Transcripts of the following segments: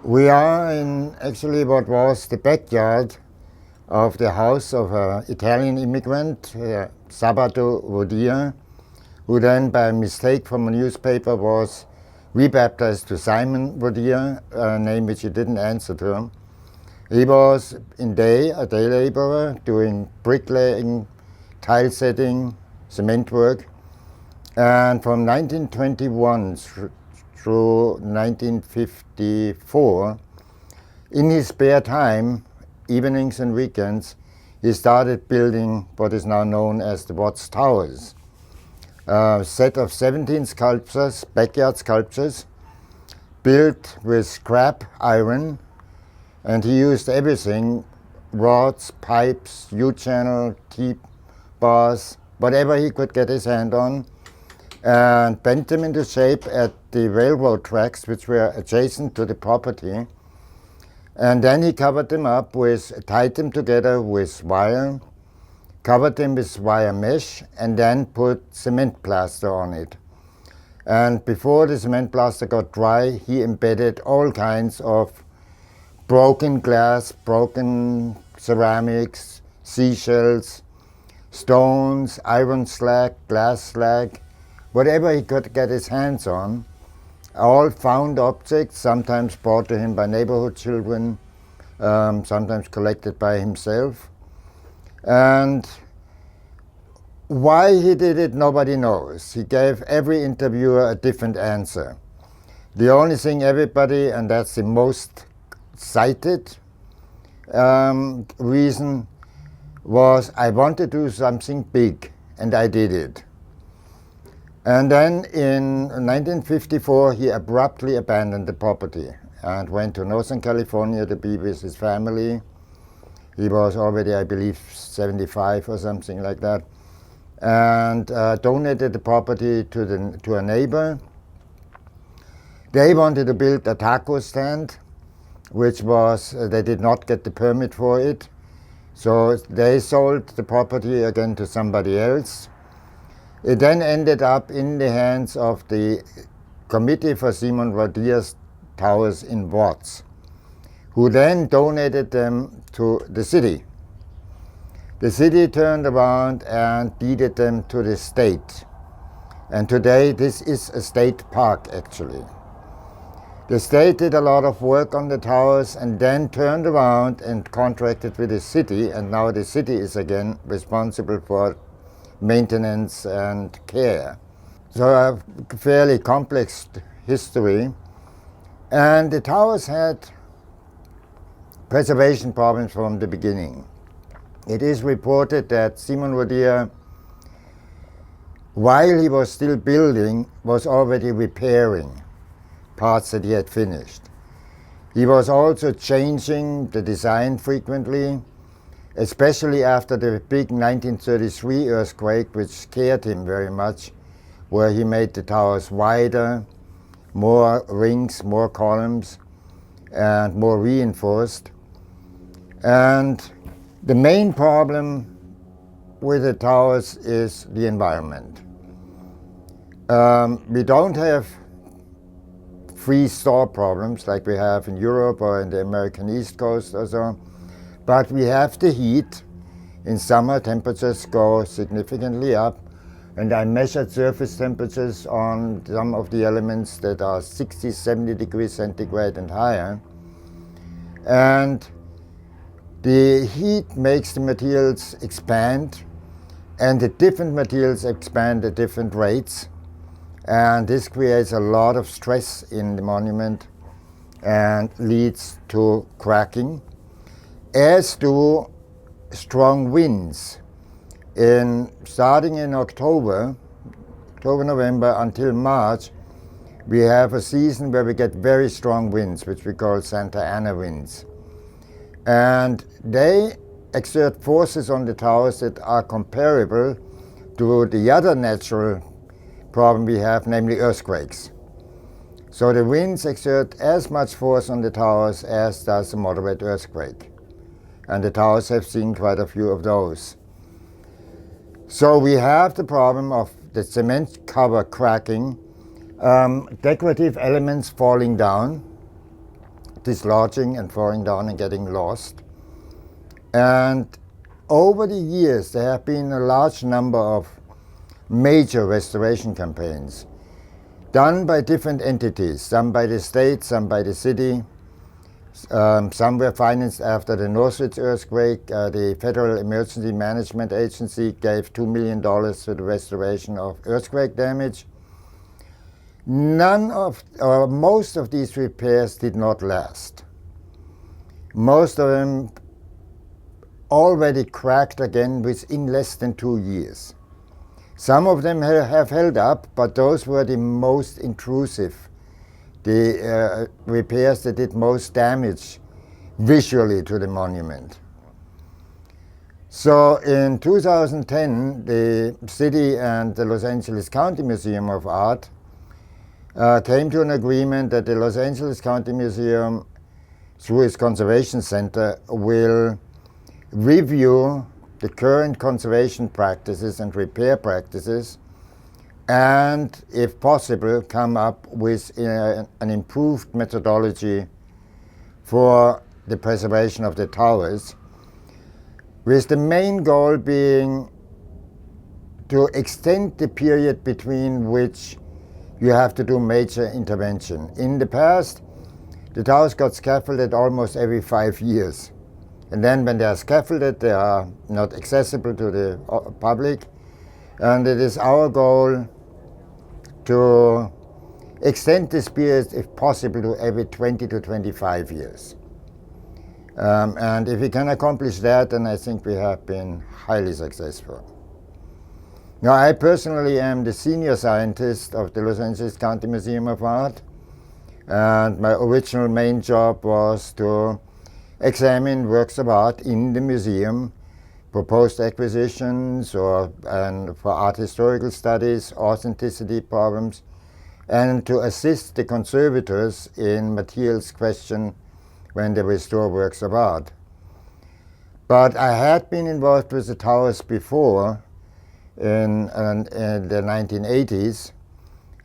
We are in actually what was the backyard of the house of an Italian immigrant, Rodia, who then by mistake from a newspaper was rebaptized to Simon Rodia, a name which he didn't answer to. He was a day laborer doing bricklaying, tile setting, cement work, and from 1921 through 1954, in his spare time, evenings and weekends, he started building what is now known as the Watts Towers. A set of 17 sculptures, backyard sculptures, built with scrap iron, and he used everything, rods, pipes, U-channel, T-bars, whatever he could get his hand on, and bent them into shape at the railroad tracks which were adjacent to the property. And then he covered them up tied them together with wire, covered them with wire mesh, and then put cement plaster on it. And before the cement plaster got dry, he embedded all kinds of broken glass, broken ceramics, seashells, stones, iron slag, glass slag, whatever he could get his hands on, all found objects, sometimes brought to him by neighborhood children, sometimes collected by himself. And why he did it, nobody knows. He gave every interviewer a different answer. The only thing everybody, and that's the most cited reason, was I want to do something big, and I did it. And then in 1954, he abruptly abandoned the property and went to Northern California to be with his family. He was already, I believe, 75 or something like that, and donated the property to a neighbor. They wanted to build a taco stand, which was, they did not get the permit for it, so they sold the property again to somebody else. It then ended up in the hands of the Committee for Simon Rodia's Towers in Watts, who then donated them to the city. The city turned around and deeded them to the state. And today this is a state park, actually. The state did a lot of work on the towers and then turned around and contracted with the city, and now the city is again responsible for maintenance and care. So a fairly complex history. And the towers had preservation problems from the beginning. It is reported that Simon Rodia, while he was still building, was already repairing parts that he had finished. He was also changing the design frequently, especially after the big 1933 earthquake, which scared him very much, where he made the towers wider, more rings, more columns, and more reinforced. And the main problem with the towers is the environment. We don't have freeze-thaw problems like we have in Europe or in the American East Coast or so. But we have the heat. In summer, temperatures go significantly up, and I measured surface temperatures on some of the elements that are 60, 70 degrees centigrade and higher. And the heat makes the materials expand, and the different materials expand at different rates. And this creates a lot of stress in the monument and leads to cracking, as do strong winds. Starting in October, November until March, we have a season where we get very strong winds, which we call Santa Ana winds. And they exert forces on the towers that are comparable to the other natural problem we have, namely earthquakes. So the winds exert as much force on the towers as does a moderate earthquake. And the towers have seen quite a few of those. So we have the problem of the cement cover cracking, decorative elements falling down, dislodging and falling down and getting lost. And over the years, there have been a large number of major restoration campaigns done by different entities, some by the state, some by the city. Some were financed after the Northwich earthquake. The Federal Emergency Management Agency gave $2 million to the restoration of earthquake damage. Most of these repairs did not last. Most of them already cracked again within less than 2 years. Some of them have held up, but those were the most intrusive, the repairs that did most damage visually to the monument. So in 2010, the city and the Los Angeles County Museum of Art came to an agreement that the Los Angeles County Museum, through its conservation center, will review the current conservation practices and repair practices, and, if possible, come up with an improved methodology for the preservation of the towers, with the main goal being to extend the period between which you have to do major intervention. In the past, the towers got scaffolded almost every 5 years. And then when they are scaffolded, they are not accessible to the public. And it is our goal to extend this period, if possible, to every 20 to 25 years. And if we can accomplish that, then I think we have been highly successful. Now, I personally am the senior scientist of the Los Angeles County Museum of Art. And my original main job was to examine works of art in the museum, proposed acquisitions, and for art historical studies, authenticity problems, and to assist the conservators in materials question when they restore works of art. But I had been involved with the towers before in the 1980s,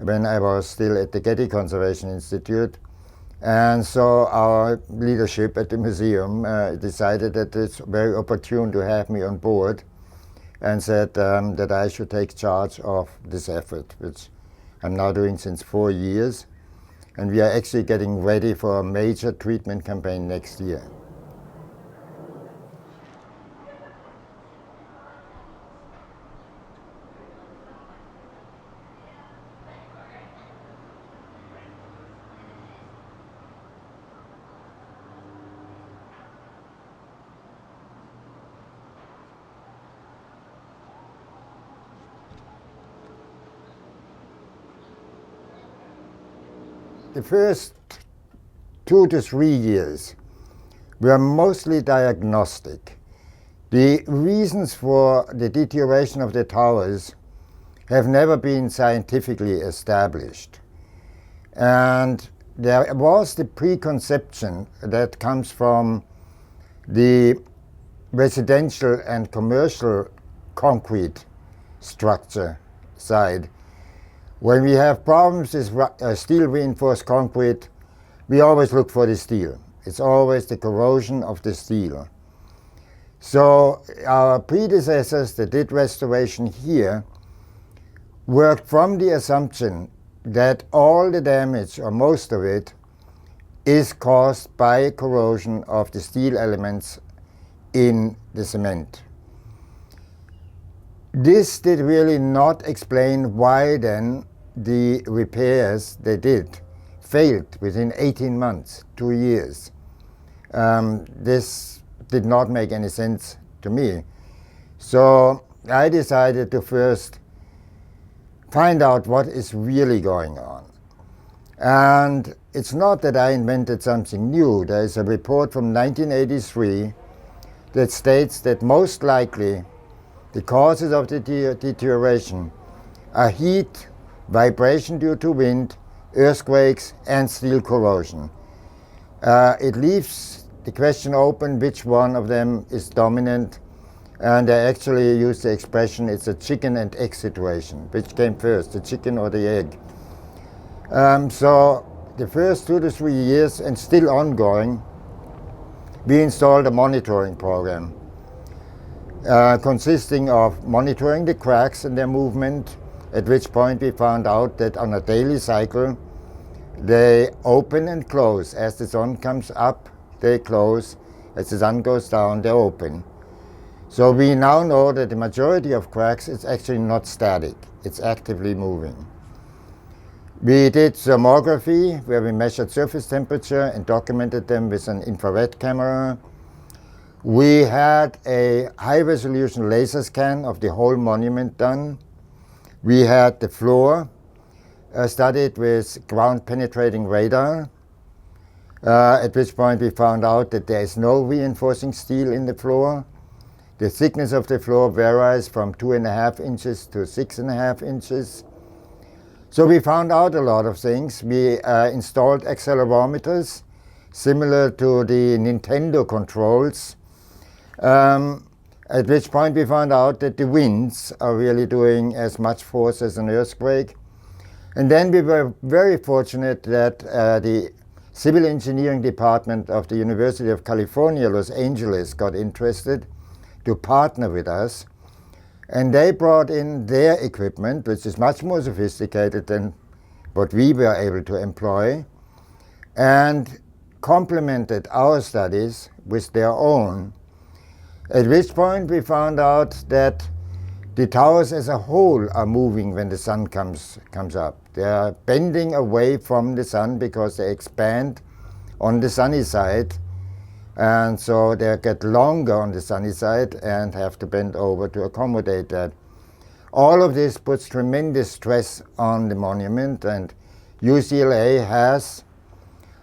when I was still at the Getty Conservation Institute. And so our leadership at the museum decided that it's very opportune to have me on board, and said that I should take charge of this effort, which I'm now doing since 4 years. And we are actually getting ready for a major treatment campaign next year. The first 2 to 3 years were mostly diagnostic. The reasons for the deterioration of the towers have never been scientifically established. And there was the preconception that comes from the residential and commercial concrete structure side. When we have problems with steel reinforced concrete, we always look for the steel. It's always the corrosion of the steel. So our predecessors that did restoration here worked from the assumption that all the damage, or most of it, is caused by corrosion of the steel elements in the cement. This did really not explain why then the repairs they did failed within 18 months, 2 years. This did not make any sense to me. So I decided to first find out what is really going on. And it's not that I invented something new. There is a report from 1983 that states that most likely the causes of the deterioration are heat, vibration due to wind, earthquakes, and steel corrosion. It leaves the question open which one of them is dominant, and I actually use the expression it's a chicken and egg situation. Which came first, the chicken or the egg? So the first 2 to 3 years, and still ongoing, we installed a monitoring program consisting of monitoring the cracks and their movement, at which point we found out that on a daily cycle they open and close. As the sun comes up, they close. As the sun goes down, they open. So we now know that the majority of cracks is actually not static, it's actively moving. We did tomography, where we measured surface temperature and documented them with an infrared camera. We had a high-resolution laser scan of the whole monument done. We had the floor studied with ground-penetrating radar, at which point we found out that there is no reinforcing steel in the floor. The thickness of the floor varies from 2.5 inches to 6.5 inches. So we found out a lot of things. We installed accelerometers, similar to the Nintendo controls, at which point we found out that the winds are really doing as much force as an earthquake. And then we were very fortunate that the Civil Engineering Department of the University of California, Los Angeles, got interested to partner with us. And they brought in their equipment, which is much more sophisticated than what we were able to employ, and complemented our studies with their own. At which point we found out that the towers as a whole are moving when the sun comes up. They are bending away from the sun because they expand on the sunny side, and so they get longer on the sunny side and have to bend over to accommodate that. All of this puts tremendous stress on the monument, and UCLA has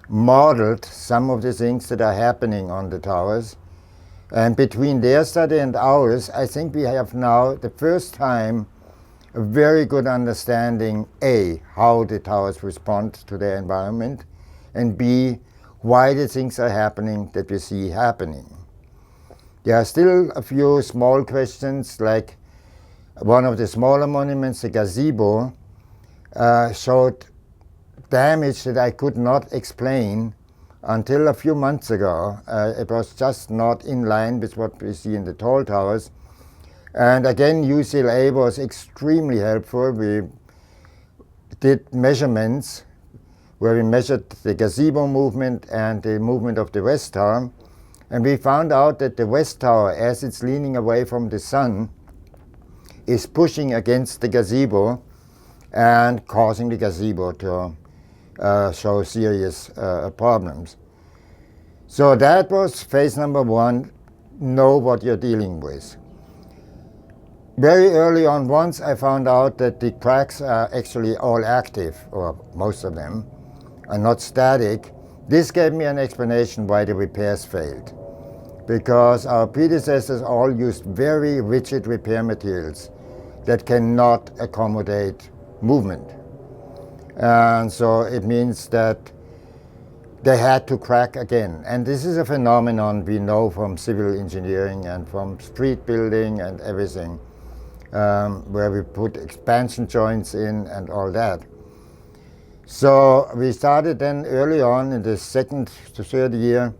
modeled some of the things that are happening on the towers. And between their study and ours, I think we have now, the first time, a very good understanding, A, how the towers respond to their environment, and B, why the things are happening that we see happening. There are still a few small questions, like one of the smaller monuments, the gazebo, showed damage that I could not explain until a few months ago. It was just not in line with what we see in the tall towers. And again, UCLA was extremely helpful. We did measurements where we measured the gazebo movement and the movement of the west tower. And we found out that the west tower, as it's leaning away from the sun, is pushing against the gazebo and causing the gazebo to show serious problems. So that was phase number one, know what you're dealing with. Very early on, once I found out that the cracks are actually all active, or most of them, are not static, this gave me an explanation why the repairs failed. Because our predecessors all used very rigid repair materials that cannot accommodate movement. And so it means that they had to crack again. And this is a phenomenon we know from civil engineering and from street building and everything, where we put expansion joints in and all that. So we started then early on in the second to third year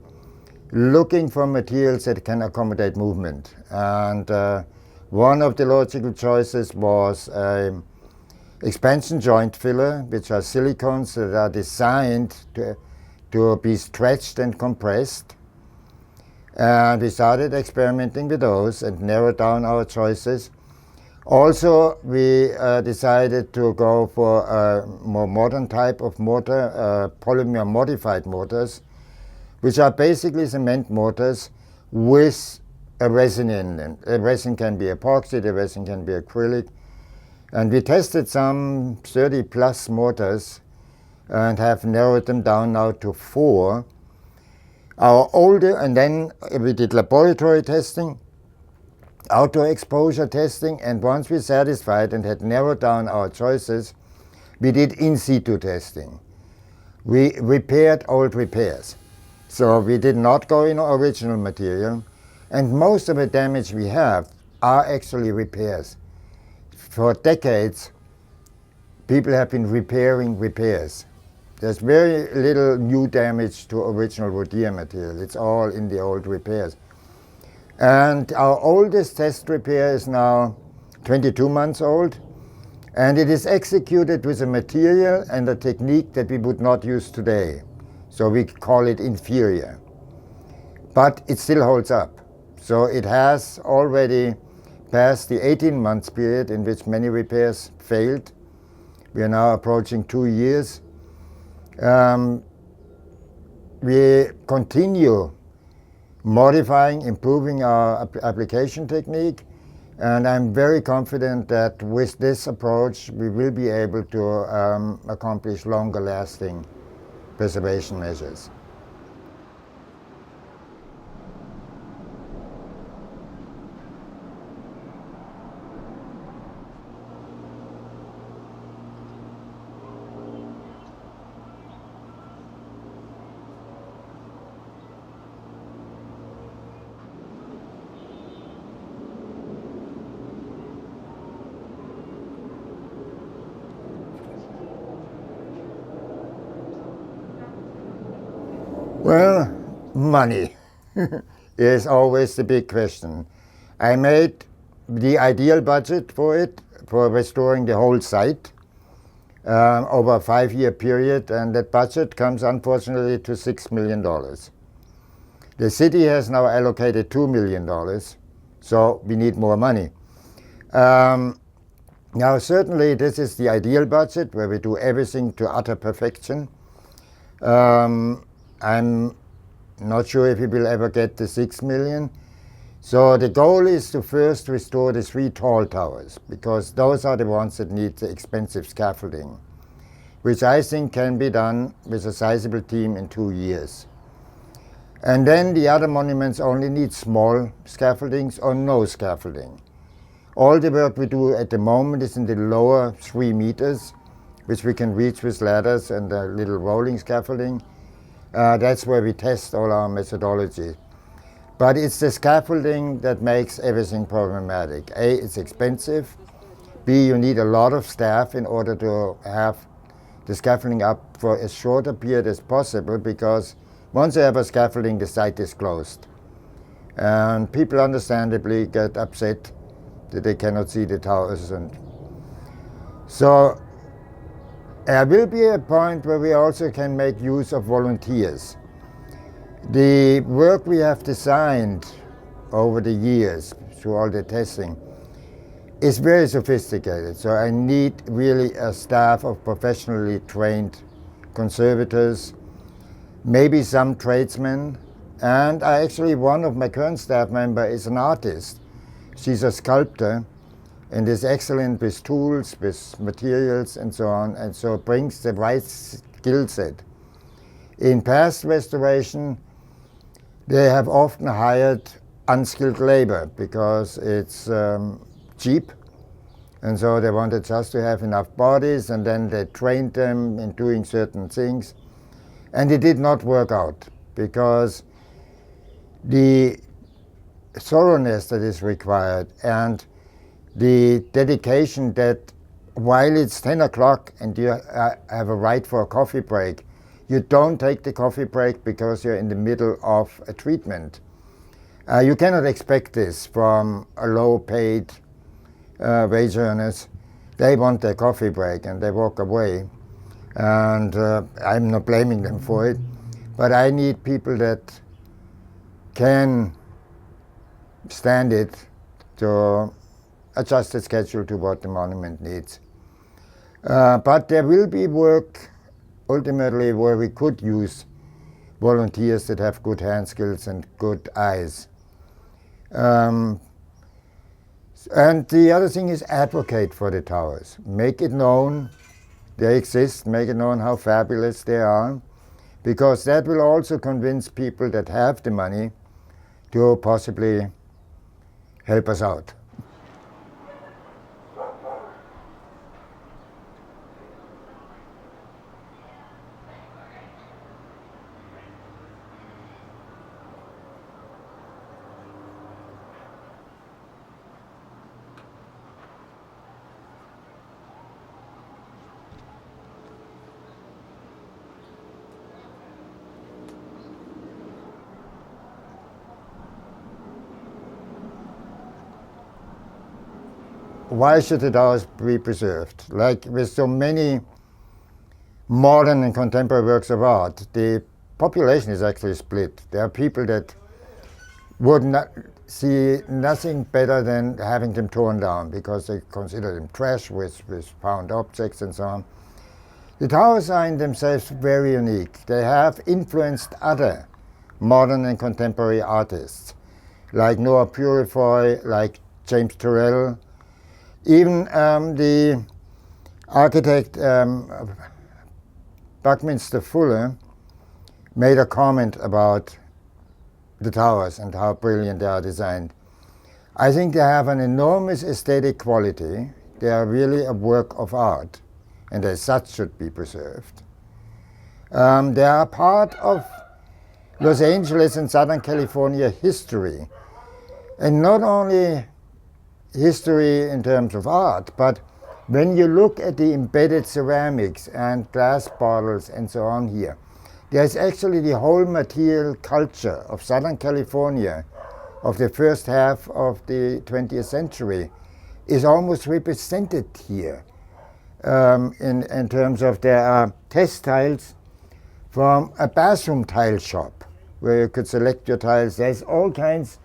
looking for materials that can accommodate movement. And one of the logical choices was expansion joint filler, which are silicones that are designed to be stretched and compressed. And we started experimenting with those and narrowed down our choices. Also, we decided to go for a more modern type of mortar, polymer modified mortars, which are basically cement mortars with a resin in them. The resin can be epoxy, the resin can be acrylic. And we tested some 30 plus mortars and have narrowed them down now to 4. Our older, and then we did laboratory testing, outdoor exposure testing, and once we satisfied and had narrowed down our choices, we did in situ testing. We repaired old repairs. So we did not go in original material, and most of the damage we have are actually repairs. For decades, people have been repairing repairs. There's very little new damage to original Rodia material. It's all in the old repairs. And our oldest test repair is now 22 months old, and it is executed with a material and a technique that we would not use today. So we call it inferior. But it still holds up. So it has already passed the 18 months period in which many repairs failed. We are now approaching 2 years. We continue modifying, improving our application technique, and I'm very confident that with this approach we will be able to accomplish longer lasting preservation measures. Well, money is always the big question. I made the ideal budget for it, for restoring the whole site over a 5-year period, and that budget comes unfortunately to $6 million. The city has now allocated $2 million, so we need more money. Now certainly this is the ideal budget where we do everything to utter perfection. I'm not sure if we will ever get the 6 million. So the goal is to first restore the 3 tall towers, because those are the ones that need the expensive scaffolding, which I think can be done with a sizable team in 2 years. And then the other monuments only need small scaffoldings or no scaffolding. All the work we do at the moment is in the lower 3 meters, which we can reach with ladders and a little rolling scaffolding. That's where we test all our methodology. But it's the scaffolding that makes everything problematic. A, it's expensive. B, you need a lot of staff in order to have the scaffolding up for as short a period as possible, because once you have a scaffolding, the site is closed. And people understandably get upset that they cannot see the towers. And so there will be a point where we also can make use of volunteers. The work we have designed over the years through all the testing is very sophisticated. So I need really a staff of professionally trained conservators, maybe some tradesmen, and one of my current staff members is an artist. She's a sculptor and is excellent with tools, with materials and so on, and so brings the right skill set. In past restoration, they have often hired unskilled labor because it's cheap, and so they wanted just to have enough bodies, and then they trained them in doing certain things. And it did not work out, because the thoroughness that is required and the dedication that while it's 10 o'clock and you have a right for a coffee break, you don't take the coffee break because you're in the middle of a treatment. You cannot expect this from a low-paid wage earners. They want their coffee break and they walk away. And I'm not blaming them for it, but I need people that can stand it to adjust the schedule to what the monument needs. But there will be work ultimately where we could use volunteers that have good hand skills and good eyes. And the other thing is advocate for the towers. Make it known they exist, make it known how fabulous they are, because that will also convince people that have the money to possibly help us out. why should the towers be preserved? Like with so many modern and contemporary works of art, the population is actually split. There are people that would not see nothing better than having them torn down because they consider them trash with found objects and so on. The towers are in themselves very unique. They have influenced other modern and contemporary artists, like Noah Purifoy, like James Turrell. Even the architect Buckminster Fuller made a comment about the towers and how brilliant they are designed. I think they have an enormous aesthetic quality. They are really a work of art, and as such should be preserved. They are part of Los Angeles and Southern California history, and not only history in terms of art, but when you look at the embedded ceramics and glass bottles and so on here, there's actually the whole material culture of Southern California of the first half of the 20th century is almost represented here. In terms of there are test tiles from a bathroom tile shop where you could select your tiles. There's all kinds.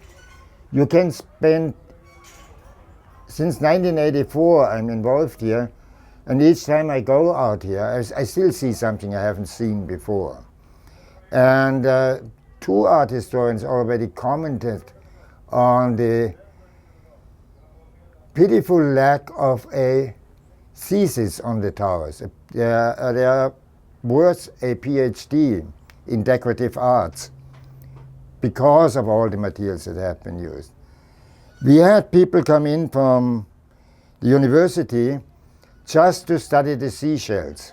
You can spend, since 1984 I'm involved here, and each time I go out here I still see something I haven't seen before. And two art historians already commented on the pitiful lack of a thesis on the towers. They are worth a PhD in decorative arts because of all the materials that have been used. We had people come in from the university just to study the seashells.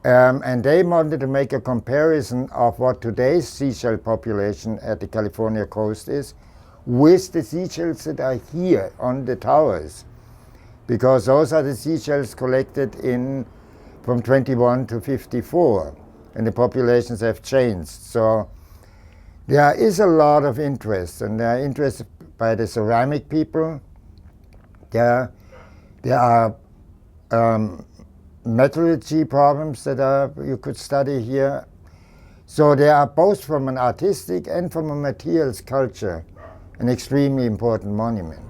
And they wanted to make a comparison of what today's seashell population at the California coast is with the seashells that are here on the towers, because those are the seashells collected in from 21 to 54, and the populations have changed. So there is a lot of interest, and there are interest by the ceramic people. There are metallurgy problems that you could study here. So they are both from an artistic and from a materials culture an extremely important monument.